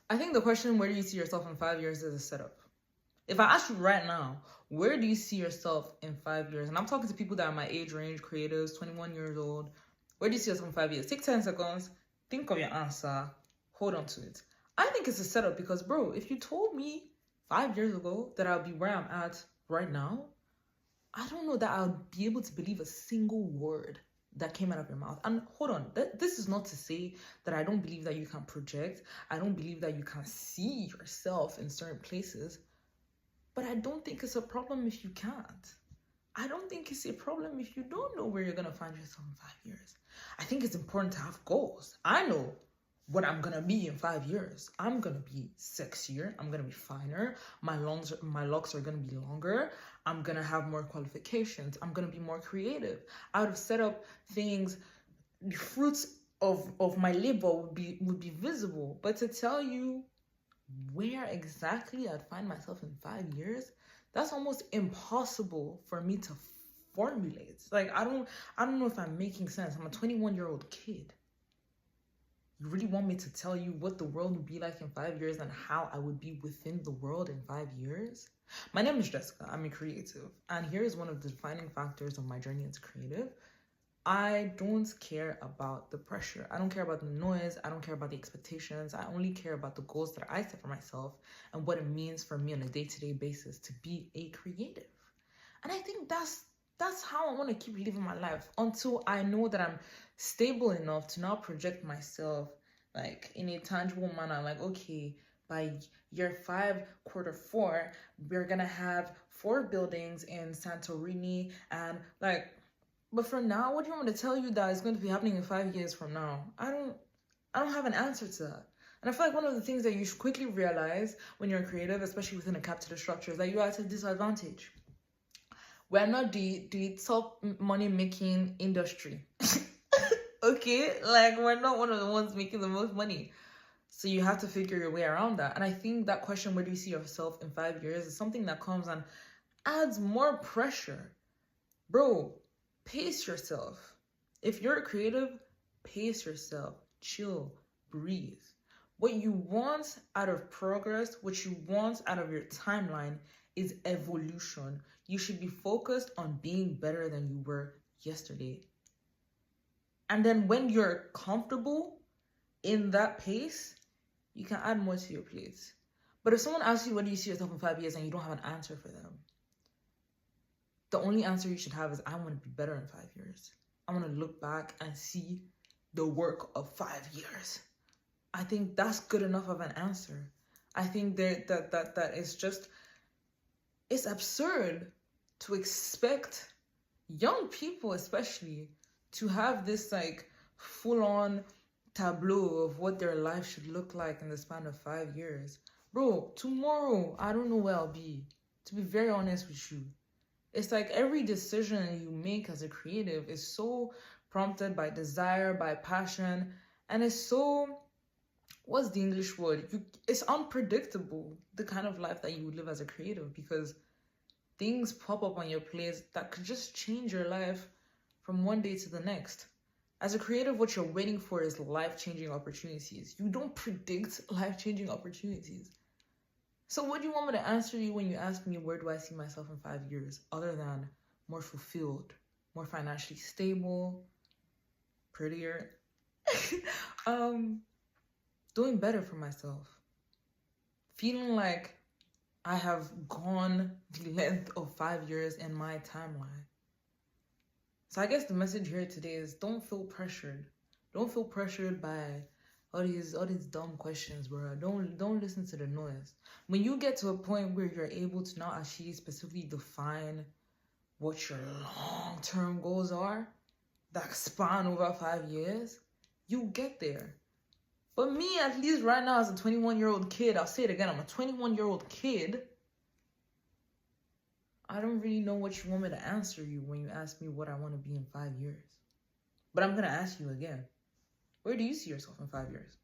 I think the question, where do you see yourself in 5 years, is a setup. If I ask you right now, where do you see yourself in 5 years? And I'm talking to people that are my age range, creatives, 21 years old. Where do you see yourself in 5 years? Take 10 seconds, think of your answer, hold on to it. I think it's a setup because, bro, if you told me 5 years ago that I'll be where I'm at right now, I don't know that I'll be able to believe a single word that came out of your mouth. And hold on, this is not to say that I don't believe that you can project. I don't believe that you can see yourself in certain places. But I don't think it's a problem if you can't. I don't think it's a problem if you don't know where you're going to find yourself in 5 years. I think it's important to have goals. I know what I'm going to be in 5 years. I'm going to be sexier. I'm going to be finer. My locks are going to be longer. I'm going to have more qualifications. I'm going to be more creative. I would have set up things, the fruits of my labor would be visible. But to tell you where exactly I'd find myself in 5 years, that's almost impossible for me to formulate. Like, I don't know if I'm making sense. I'm a 21-year-old kid. You really want me to tell you what the world would be like in 5 years and how I would be within the world in 5 years? My name is Jessica. I'm a creative. And here's one of the defining factors of my journey as a creative. I don't care about the pressure. I don't care about the noise. I don't care about the expectations. I only care about the goals that I set for myself and what it means for me on a day-to-day basis to be a creative. And I think that's how I want to keep living my life until I know that I'm stable enough to now project myself like in a tangible manner. Like, okay, by year 5, quarter 4, we're gonna have 4 buildings in Santorini, and like. But for now, what do you want me to tell you that is going to be happening in 5 years from now? I don't have an answer to that. And I feel like one of the things that you should quickly realize when you're a creative, especially within a capitalist structure, is that you are at a disadvantage. We're not the top money making industry. Okay? Like, we're not one of the ones making the most money. So you have to figure your way around that. And I think that question, where do you see yourself in 5 years, is something that comes and adds more pressure. Bro, pace yourself. If you're a creative, pace yourself. Chill, breathe. What you want out of progress, what you want out of your timeline is evolution. You should be focused on being better than you were yesterday. And then when you're comfortable in that pace, you can add more to your plate. But if someone asks you, what do you see yourself in 5 years, and you don't have an answer for them, the only answer you should have is, I want to be better in 5 years. I want to look back and see the work of 5 years. I think that's good enough of an answer. I think that is just, it's absurd to expect young people especially to have this like full-on tableau of what their life should look like in the span of 5 years. Bro, tomorrow, I don't know where I'll be. To be very honest with you. It's like every decision you make as a creative is so prompted by desire, by passion, and it's so, what's the English word? It's unpredictable, the kind of life that you would live as a creative, because things pop up on your plate that could just change your life from one day to the next. As a creative, what you're waiting for is life-changing opportunities. You don't predict life-changing opportunities. So what do you want me to answer you when you ask me, where do I see myself in 5 years, other than more fulfilled, more financially stable, prettier, doing better for myself, feeling like I have gone the length of 5 years in my timeline. So I guess the message here today is, don't feel pressured. Don't feel pressured by all these dumb questions, bro. Don't listen to the noise. When you get to a point where you're able to now actually specifically define what your long-term goals are that span over 5 years, you get there. But me, at least right now, as a 21-year-old kid, I'll say it again, I'm a 21-year-old kid. I don't really know what you want me to answer you when you ask me what I want to be in 5 years. But I'm going to ask you again. Where do you see yourself in 5 years?